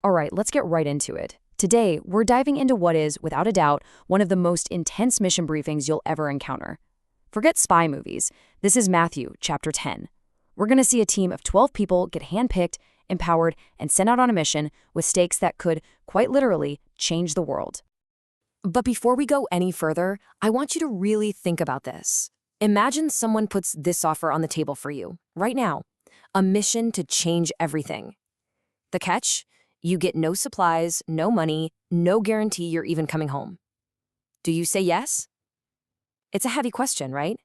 All right, let's get right into it. Today, we're diving into what is, without a doubt, one of the most intense mission briefings you'll ever encounter. Forget spy movies. This is Matthew, chapter 10. We're going to see a team of 12 people get handpicked, empowered, and sent out on a mission with stakes that could, quite literally, change the world. But before we go any further, I want you to really think about this. Imagine someone puts this offer on the table for you, right now. A mission to change everything. The catch? You get no supplies, no money, no guarantee you're even coming home. Do you say yes? It's a heavy question, right?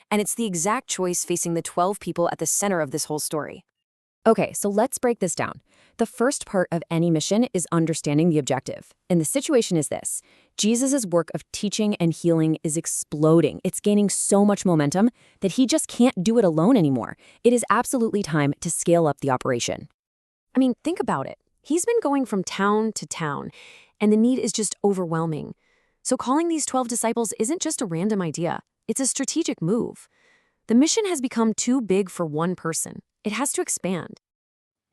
And it's the exact choice facing the 12 people at the center of this whole story. Okay, so let's break this down. The first part of any mission is understanding the objective. And the situation is this. Jesus' work of teaching and healing is exploding. It's gaining so much momentum that he just can't do it alone anymore. It is absolutely time to scale up the operation. I mean, think about it. He's been going from town to town, and the need is just overwhelming. So calling these 12 disciples isn't just a random idea. It's a strategic move. The mission has become too big for one person. It has to expand.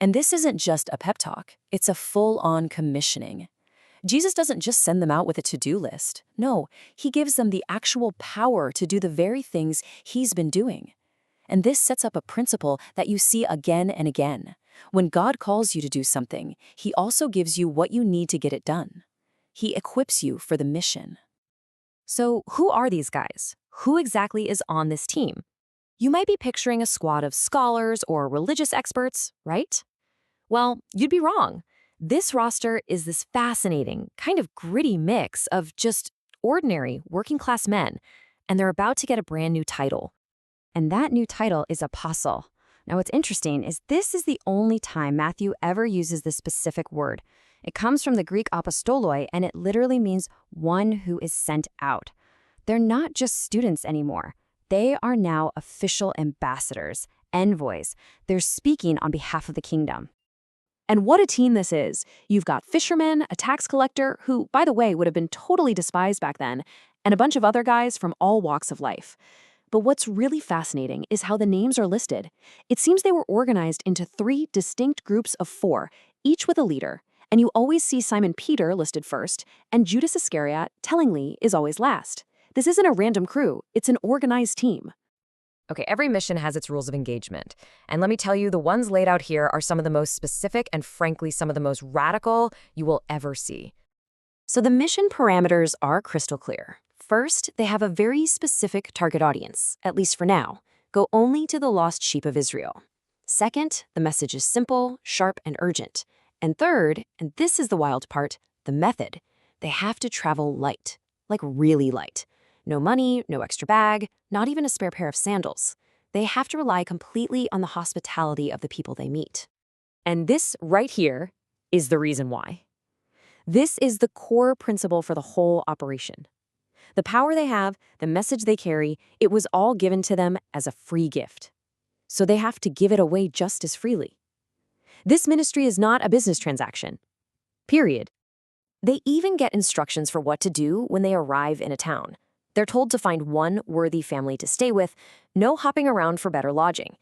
And this isn't just a pep talk. It's a full-on commissioning. Jesus doesn't just send them out with a to-do list. No, he gives them the actual power to do the very things he's been doing. And this sets up a principle that you see again and again. When God calls you to do something, he also gives you what you need to get it done. He equips you for the mission. So who are these guys? Who exactly is on this team? You might be picturing a squad of scholars or religious experts, right? Well, you'd be wrong. This roster is this fascinating, kind of gritty mix of just ordinary working-class men, and they're about to get a brand new title. And that new title is apostle. Now, what's interesting is this is the only time Matthew ever uses this specific word. It comes from the Greek apostoloi, and it literally means one who is sent out. They're not just students anymore. They are now official ambassadors, envoys. They're speaking on behalf of the kingdom. And what a team this is. You've got fishermen, a tax collector, who, by the way, would have been totally despised back then, and a bunch of other guys from all walks of life. But what's really fascinating is how the names are listed. It seems they were organized into 3 distinct groups of 4, each with a leader. And you always see Simon Peter listed first, and Judas Iscariot, tellingly, is always last. This isn't a random crew, it's an organized team. Okay, every mission has its rules of engagement. And let me tell you, the ones laid out here are some of the most specific and frankly some of the most radical you will ever see. So the mission parameters are crystal clear. First, they have a very specific target audience, at least for now. Go only to the lost sheep of Israel. Second, the message is simple, sharp, and urgent. And third, and this is the wild part, the method. They have to travel light, like really light. No money, no extra bag, not even a spare pair of sandals. They have to rely completely on the hospitality of the people they meet. And this right here is the reason why. This is the core principle for the whole operation. The power they have, the message they carry, it was all given to them as a free gift. So they have to give it away just as freely. This ministry is not a business transaction. Period. They even get instructions for what to do when they arrive in a town. They're told to find one worthy family to stay with, no hopping around for better lodging.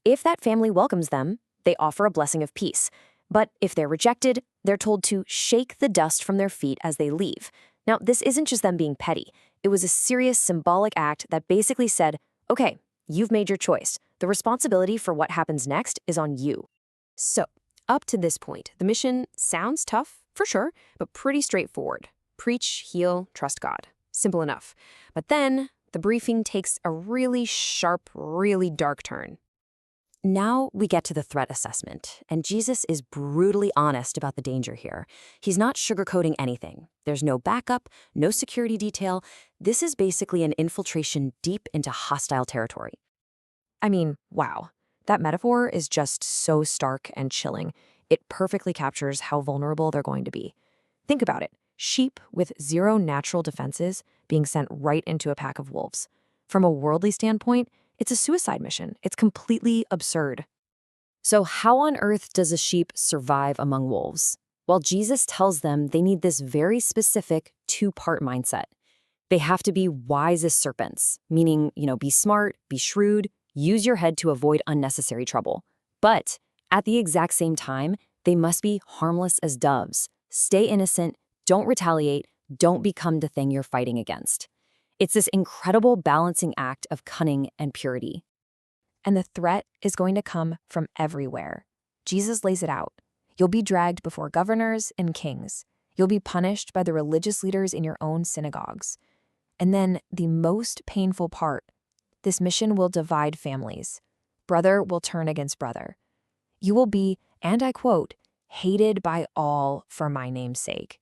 If that family welcomes them, they offer a blessing of peace. But if they're rejected, they're told to shake the dust from their feet as they leave. Now, this isn't just them being petty. It was a serious symbolic act that basically said, okay, you've made your choice. The responsibility for what happens next is on you. So, up to this point, the mission sounds tough, for sure, but pretty straightforward. Preach, heal, trust God. Simple enough. But then, the briefing takes a really sharp, really dark turn. Now we get to the threat assessment, and Jesus is brutally honest about the danger here. He's not sugarcoating anything. There's no backup, no security detail. This is basically an infiltration deep into hostile territory. I mean, wow. That metaphor is just so stark and chilling. It perfectly captures how vulnerable they're going to be. Think about it. Sheep with 0 natural defenses being sent right into a pack of wolves. From a worldly standpoint, it's a suicide mission. It's completely absurd. So how on earth does a sheep survive among wolves? Well, Jesus tells them they need this very specific 2-part mindset. They have to be wise as serpents, meaning, be smart, be shrewd, use your head to avoid unnecessary trouble. But at the exact same time, They must be harmless as doves. Stay innocent, don't retaliate, don't become the thing you're fighting against. It's this incredible balancing act of cunning and purity. And the threat is going to come from everywhere. Jesus lays it out. You'll be dragged before governors and kings. You'll be punished by the religious leaders in your own synagogues. And then the most painful part, this mission will divide families. Brother will turn against brother. You will be, and I quote, hated by all for my name's sake.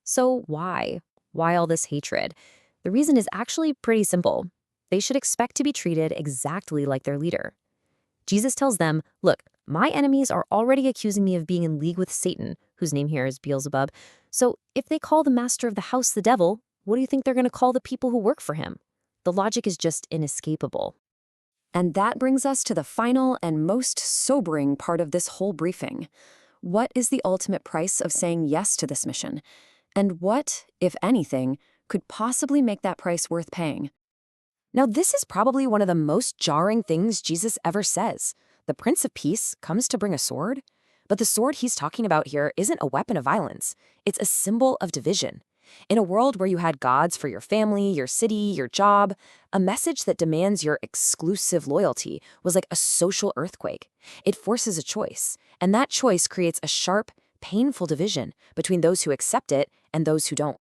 So why? Why all this hatred? The reason is actually pretty simple. They should expect to be treated exactly like their leader. Jesus tells them, look, my enemies are already accusing me of being in league with Satan, whose name here is Beelzebub. So if they call the master of the house the devil, what do you think they're going to call the people who work for him? The logic is just inescapable. And that brings us to the final and most sobering part of this whole briefing. What is the ultimate price of saying yes to this mission? And what, if anything, could possibly make that price worth paying? Now, this is probably one of the most jarring things Jesus ever says. The Prince of Peace comes to bring a sword, but the sword he's talking about here isn't a weapon of violence. It's a symbol of division. In a world where you had gods for your family, your city, your job, a message that demands your exclusive loyalty was like a social earthquake. It forces a choice, and that choice creates a sharp, painful division between those who accept it and those who don't.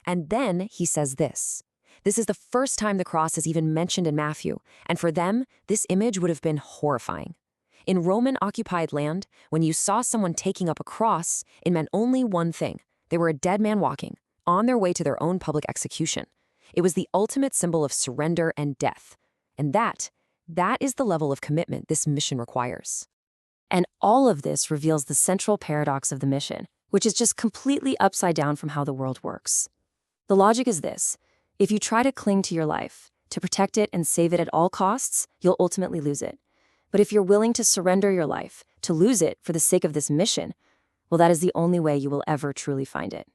And then he says this. This is the first time the cross is even mentioned in Matthew, and for them, this image would have been horrifying. In Roman-occupied land, when you saw someone taking up a cross, it meant only one thing. They were a dead man walking, on their way to their own public execution. It was the ultimate symbol of surrender and death. And that is the level of commitment this mission requires. And all of this reveals the central paradox of the mission, which is just completely upside down from how the world works. The logic is this. If you try to cling to your life, to protect it and save it at all costs, you'll ultimately lose it. But if you're willing to surrender your life, to lose it for the sake of this mission, well, that is the only way you will ever truly find it.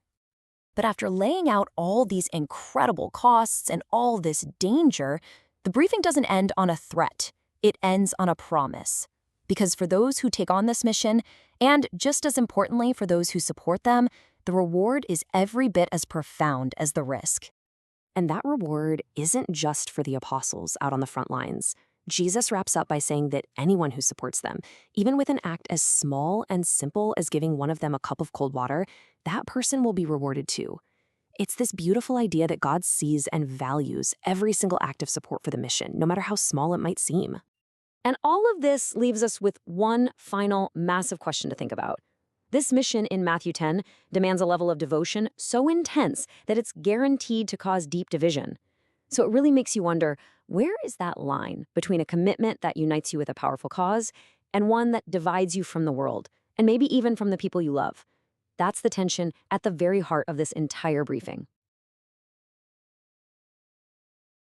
But after laying out all these incredible costs and all this danger, the briefing doesn't end on a threat. It ends on a promise. Because for those who take on this mission, and just as importantly for those who support them, the reward is every bit as profound as the risk. And that reward isn't just for the apostles out on the front lines. Jesus wraps up by saying that anyone who supports them, even with an act as small and simple as giving one of them a cup of cold water, that person will be rewarded too. It's this beautiful idea that God sees and values every single act of support for the mission, no matter how small it might seem. And all of this leaves us with one final massive question to think about. This mission in Matthew 10 demands a level of devotion so intense that it's guaranteed to cause deep division. So it really makes you wonder, where is that line between a commitment that unites you with a powerful cause and one that divides you from the world, and maybe even from the people you love? That's the tension at the very heart of this entire briefing.